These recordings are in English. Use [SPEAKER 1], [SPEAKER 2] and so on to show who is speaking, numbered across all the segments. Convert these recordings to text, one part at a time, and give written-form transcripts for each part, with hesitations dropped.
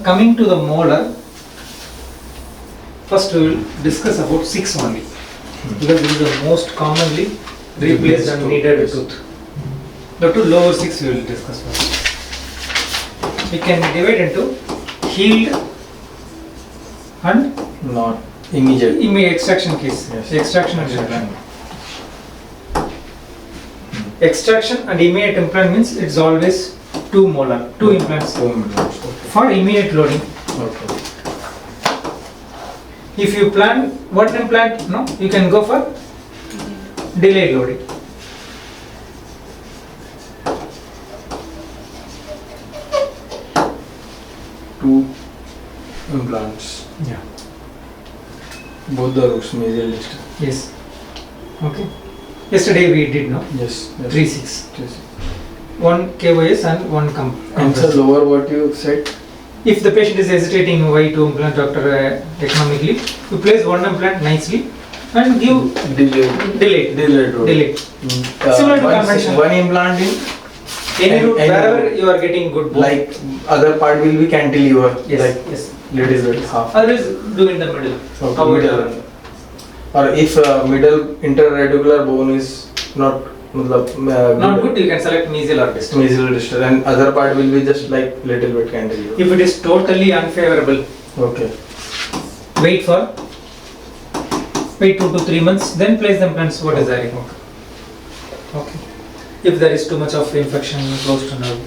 [SPEAKER 1] coming to the molar, first we will discuss about 6 only, because this is the most commonly replaced and needed tooth. The two lower 6 we will discuss first. We can divide into healed and
[SPEAKER 2] not immediate
[SPEAKER 1] extraction case.
[SPEAKER 2] Yes.
[SPEAKER 1] Extraction and implant. Extraction and immediate implant means it's always 2 molar, 2 implants.
[SPEAKER 2] 2 implants. Okay.
[SPEAKER 1] For immediate loading.
[SPEAKER 2] Okay.
[SPEAKER 1] If you plan 1 implant, no, you can go for delayed loading.
[SPEAKER 2] Two implants.
[SPEAKER 1] Yeah.
[SPEAKER 2] Both the roots, mesial distal.
[SPEAKER 1] Yes. Okay. Yesterday we did, no?
[SPEAKER 2] Yes.
[SPEAKER 1] 3-6.
[SPEAKER 2] Yes.
[SPEAKER 1] 1 KOS and 1
[SPEAKER 2] And the lower what you said?
[SPEAKER 1] If the patient is hesitating why to implant doctor economically, you place 1 implant nicely and give
[SPEAKER 2] Delayed root.
[SPEAKER 1] Delay. Similar to conventional.
[SPEAKER 2] One implant in
[SPEAKER 1] Any root,
[SPEAKER 2] any
[SPEAKER 1] wherever
[SPEAKER 2] root.
[SPEAKER 1] you are getting good bone.
[SPEAKER 2] Like other part will be cantilever.
[SPEAKER 1] Yes,
[SPEAKER 2] Like
[SPEAKER 1] yes.
[SPEAKER 2] little bit half.
[SPEAKER 1] Otherwise do in the middle.
[SPEAKER 2] Okay,
[SPEAKER 1] How it
[SPEAKER 2] middle.
[SPEAKER 1] are.
[SPEAKER 2] Or if middle interradicular bone is not
[SPEAKER 1] Not good, you can select mesial or distal.
[SPEAKER 2] mesial distal, and other part will be just like little bit cantilever.
[SPEAKER 1] If it is totally unfavorable,
[SPEAKER 2] Okay.
[SPEAKER 1] wait 2 to 3 months, then place the implants what desiring. Okay. If there is too much of infection close to nerve.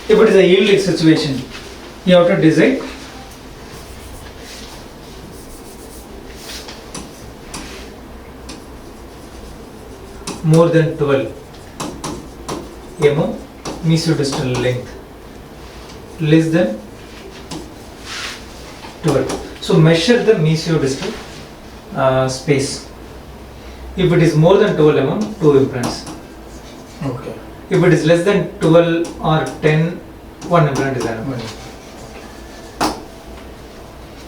[SPEAKER 1] If it is a yielded situation, you have to decide. More than 12 mm mesodistal length, less than 12. So measure the mesodistal space. If it is more than 12 mm, 2 implants.
[SPEAKER 2] Okay.
[SPEAKER 1] If it is less than 12 or 10, 1 implant is enough.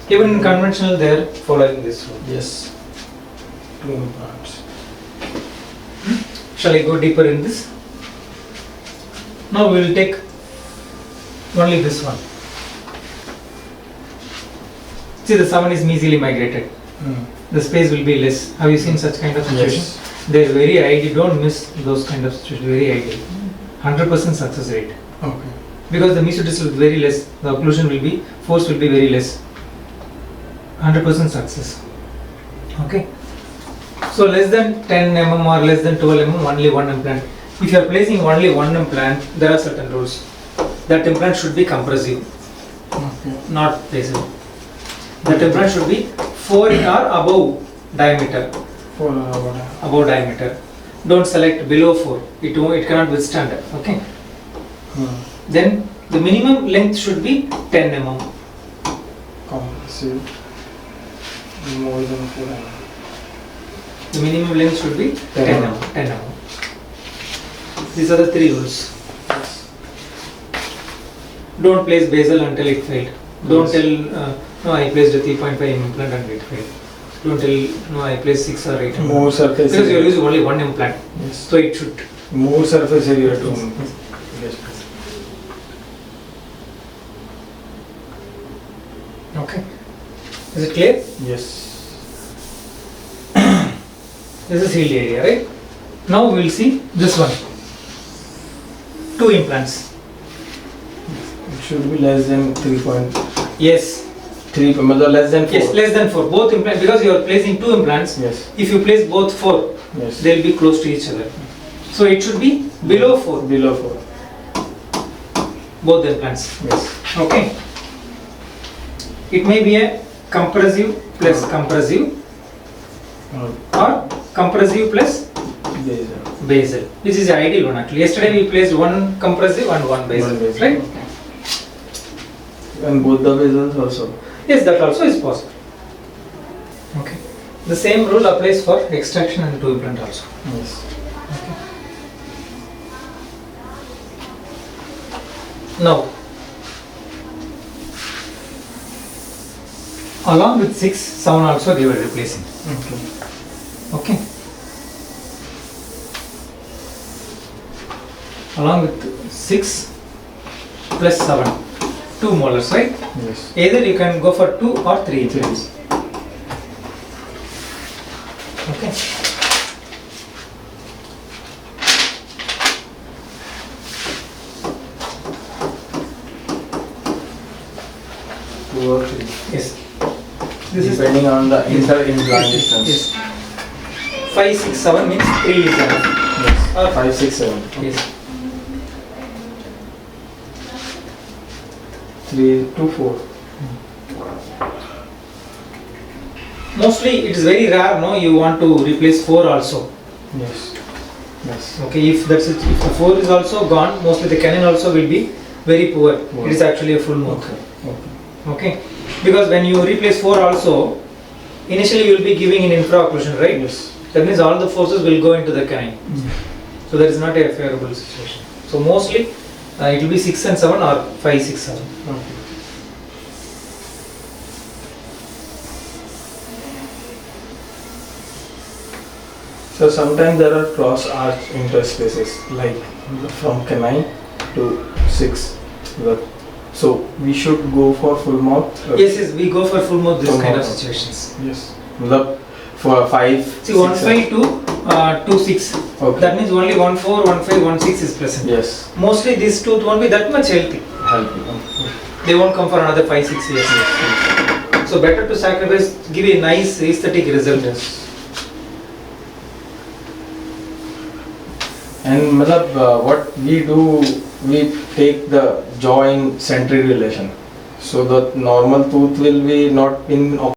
[SPEAKER 1] Even in conventional, they are following this rule.
[SPEAKER 2] Yes. 2 implants.
[SPEAKER 1] Shall I go deeper in this? Now we will take only this one. See, the 7 is mesially migrated. The space will be less. Have you seen such kind of situation?
[SPEAKER 2] Yes.
[SPEAKER 1] They are very ideal. Don't miss those kind of situations. Very ideal. 100% success rate.
[SPEAKER 2] Okay.
[SPEAKER 1] Because the mesodistal is very less, the occlusion will be, force will be very less. 100% success. Okay. So less than 10 mm or less than 12 mm, only 1 implant. If you are placing only 1 implant, there are certain rules. That implant should be compressive, not basic. That implant should be 4 or above diameter. Above diameter. Don't select below 4. It cannot withstand. Okay. Then the minimum length should be 10 mm.
[SPEAKER 2] Compressive. More than 4 mm.
[SPEAKER 1] The minimum length should be 10 mm. 10 mm. These are the 3 rules. Don't place basal until it failed. Don't tell, no, I placed a 3.5 mm implant and it failed. Don't tell, no, I placed 6 or 8 mm.
[SPEAKER 2] More surface
[SPEAKER 1] because you are
[SPEAKER 2] area.
[SPEAKER 1] using only 1 implant.
[SPEAKER 2] Yes.
[SPEAKER 1] So it should.
[SPEAKER 2] More surface area to yes.
[SPEAKER 1] Okay. Is it clear?
[SPEAKER 2] Yes.
[SPEAKER 1] This is healed area, right? Now we will see this one. 2 implants.
[SPEAKER 2] It should be less than 3.3,
[SPEAKER 1] Yes.
[SPEAKER 2] less than 4.
[SPEAKER 1] Yes, less than 4. Both implants, because you are placing 2 implants.
[SPEAKER 2] Yes.
[SPEAKER 1] If you place both 4,
[SPEAKER 2] Yes.
[SPEAKER 1] they will be close to each other. So it should be below 4.
[SPEAKER 2] Below 4.
[SPEAKER 1] Both the implants.
[SPEAKER 2] Yes.
[SPEAKER 1] Okay. It may be a compressive plus compressive or compressive plus basal, which is the ideal one actually. Yesterday we placed 1 compressive and 1 basal, right?
[SPEAKER 2] And both the basals also.
[SPEAKER 1] Yes, that also is possible. Okay. The same rule applies for extraction and 2 implant also.
[SPEAKER 2] Yes.
[SPEAKER 1] Okay. Now, along with 6, 7 also they were replacing.
[SPEAKER 2] Okay.
[SPEAKER 1] Okay. Along with 6 plus 7, 2 molars, right?
[SPEAKER 2] Yes.
[SPEAKER 1] Either you can go for 2 or 3 implants. Okay.
[SPEAKER 2] Two or three.
[SPEAKER 1] Yes. This is
[SPEAKER 2] Depending on the inter-implant
[SPEAKER 1] yes,
[SPEAKER 2] distance.
[SPEAKER 1] yes. 5, 6, 7 means 3 is enough.
[SPEAKER 2] Yes.
[SPEAKER 1] Or
[SPEAKER 2] 5, 6, 7.
[SPEAKER 1] yes.
[SPEAKER 2] 3 to 4.
[SPEAKER 1] Mostly it is very rare, no, you want to replace 4 also.
[SPEAKER 2] Yes. Yes.
[SPEAKER 1] Okay, if that's it, if the 4 is also gone, mostly the canine also will be very poor.
[SPEAKER 2] Poor.
[SPEAKER 1] It is actually a full mouth.
[SPEAKER 2] Okay.
[SPEAKER 1] Okay, because when you replace 4 also, initially you will be giving in infra-occlusion, right?
[SPEAKER 2] Yes.
[SPEAKER 1] That means all the forces will go into the canine. So that is not a favorable situation. So mostly it will be 6 and 7 or 5, 6, 7.
[SPEAKER 2] Okay. So sometimes there are cross arch interspaces, like from canine to 6. So we should go for full mouth.
[SPEAKER 1] Yes, yes, we go for full mouth this
[SPEAKER 2] Full
[SPEAKER 1] kind of
[SPEAKER 2] mouth.
[SPEAKER 1] situations.
[SPEAKER 2] Yes. For 5.
[SPEAKER 1] See, 1, 5 to 2, 6.
[SPEAKER 2] Okay.
[SPEAKER 1] That means only 1, 4, 1, 5, 1, 6 is present.
[SPEAKER 2] Yes.
[SPEAKER 1] Mostly these tooth won't be that much healthy.
[SPEAKER 2] Help you.
[SPEAKER 1] They won't come for another 5, 6 years. So better to sacrifice, give a nice aesthetic result.
[SPEAKER 2] Yes. And what we do, we take the jaw in centric relation. So the normal tooth will be not in